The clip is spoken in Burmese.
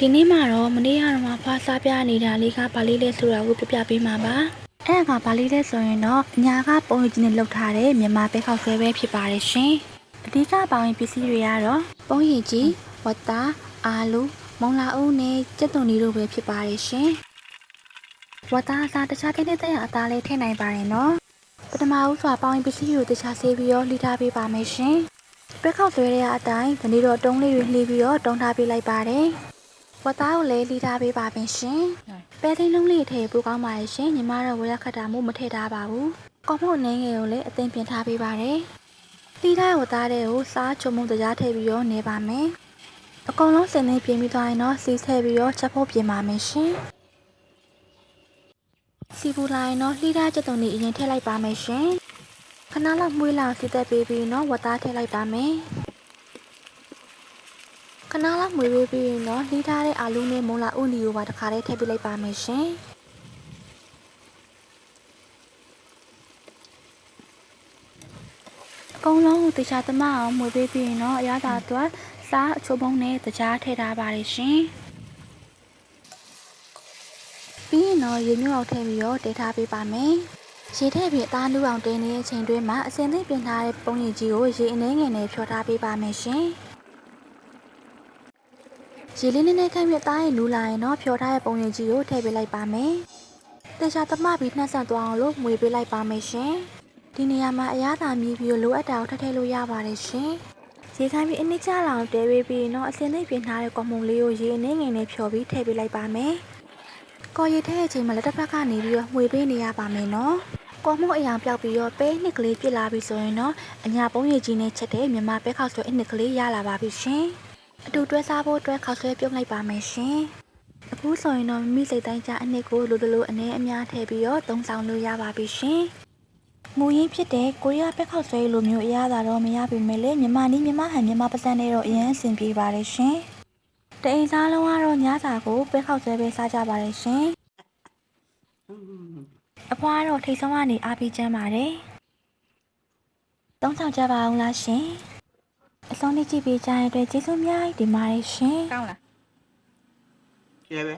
ဒီနေ့မှာတော့မနေ့ကတော့မှဖွားစားပြနေတာလေးကဘာလေးလဲဆိုတာကိုပြပြပေးမှာပါအဲ့ဒါကဘာလေးလဲဆိုရင်တော့အညာကပုံရည်ကြီးနဲ့လှုပ်ထားတဲ့မြန်မာပဲခောက်ဆွဲပဲဖြစ်ပါတယ်ရှင်အဓိကပေါင်းပစ္စည်းတွေကတော့ပုံရည်ကြီးဝတ်သားအာလူမုံလာအုပ်နဲ့ကြက်သွန်လေးတို့ပဲဖြစ်ပါတယ်ရှင်ဝတ်သားအစားတခြားတဲ့တဲ့အသားလေးထည့်နိုင်ပါတယ်နော်ပထမဦးစွာပေါင်းပစ္စည်းကိုတခြားဆေးပြီးတော့လှီထားပေးပါမယ်ရှင်ပဲခောက်ဆွဲတဲ့အတိုင်းဒီနေ့တော့တုံးလေးတွေလှီးပြီးတော့တုံးထားပေးလိုက်ပါတယ်ဝတ်သားကိုလည်းလှီးထားပေးပါမယ်ရှင်။ပဲသိန်းလုံးလေးထည့်ပို့ကောင်းပါရဲ့ရှင်။ညီမတို့ဝရခတ်တာမို့မထည့်ထားပါဘူး။ကော်မို့နှင်းငယ်ကိုလည်းအသိပြင်ထားပေးပါတယ်။လှီးထားဝတ်သားတွေကိုစားချုံမုံတရားထည့်ပြီးတော့နေပါမယ်။အကုန်လုံးစင်နေပြင်ပြီးသွားရင်တော့စီးထည့်ပြီးတော့ချက်ဖို့ပြင်ပါမယ်ရှင်။စီပူလာရင်တော့လှီးထားချက်တုံလေးအရင်ထည့်လိုက်ပါမယ်ရှင်။ခဏလောက်မှုေးလောက်စီးသက်ပေးပြီးတော့ဝတ်သားထည့်လိုက်ပါမယ်။ခဏလောက်မွေးပေးပြီးရင်တော့လှီးထားတဲ့အာလူနဲ့မုံလာဥနီကိုပါတစ်ခါတည်းထည့်ပေးလိုက်ပါမယ်ရှင်အကုန်လုံးကိုတခြားသမအောင်မွေးပေးပြီးရင်တော့အရသာအတွက်စားအချိုးပုံးနဲ့တကြားထည့်ထားပါတယ်ရှင်ပြီးရင်တော့ရေမျိုးအောင်ထည့်ပြီးတော့တဲထားပေးပါမယ်ရေထည့်ပြီးအသားလူအောင်တင်းနေတဲ့အချိန်တွင်းမှာအစင်သိပြင်ထားတဲ့ပုံရည်ကြီးကိုရေအနှဲငယ်နဲ့ဖြောထားပေးပါမယ်ရှင်ရေလေးနဲ့ခိုင်းပြီးသားရင်လူလာရင်တော့ဖြောထားတဲ့ပုံရည်ကြီးကိုထည့်ပေးလိုက်ပါမယ်။တေချာသမပြီးနှက်ဆက်သွားအောင်လို့မွေပေးလိုက်ပါမယ်ရှင်။ဒီနေရာမှာအရသာမြည်ပြီးလိုအပ်တာကိုထည့်လို့ရပါတယ်ရှင်။ရေခိုင်းပြီးအနည်းချလောင်တဲပေးပြီးတော့အစင်းသိပြင်ထားတဲ့ကော်မုံလေးကိုရေအနှဲငယ်နဲ့ဖြောပြီးထည့်ပေးလိုက်ပါမယ်။ကော်ရည်ထည့်တဲ့အချိန်မှာလက်တစ်ဖက်ကနေပြီးတော့မွေပေးနေရပါမယ်နော်။ကော်မုံအရာပြောက်ပြီးတော့ပဲနှစ်ကလေးပြစ်လာပြီဆိုရင်တော့အညာပုံရည်ကြီးနဲ့ချက်တဲ့မြန်မာပဲခောက်ဆွဲအနှစ်ကလေးရလာပါပြီရှင်။အတူတွဲစားဖို့အတွက်ခောက်ဆွဲပြုတ်လိုက်ပါမယ်ရှင်။အခုဆိုရင်တော့မိစိတ်တိုင်းကြအနှစ်ကိုလိုလိုအနည်းအများထည့်ပြီးတော့သုံးဆောင်လို့ရပါပြီရှင်။မူရင်းဖြစ်တဲ့ကိုရီးယားပဲခောက်ဆွဲလိုမျိုးအရသာတော့မရပေမဲ့လည်းမြန်မာနည်းမြန်မာဟန်မြန်မာပစံနဲ့တော့အရင်အဆင်ပြေပါတယ်ရှင်။တအိမ်စားလုံးကတော့ညစာကိုပဲခောက်ဆွဲပဲစားကြပါတယ်ရှင်။အဖွားတော့ထိတ်ဆုံးကနေအားပေးချမ်းပါတယ်။သုံးဆောင်ကြပါအောင်လားရှင်။အဆုံးလေးကြည့်ပေးကြတဲ့အတွက်ကျေးဇူးများတင်ပါတယ်ရှင်ကောင်းလားကဲပဲ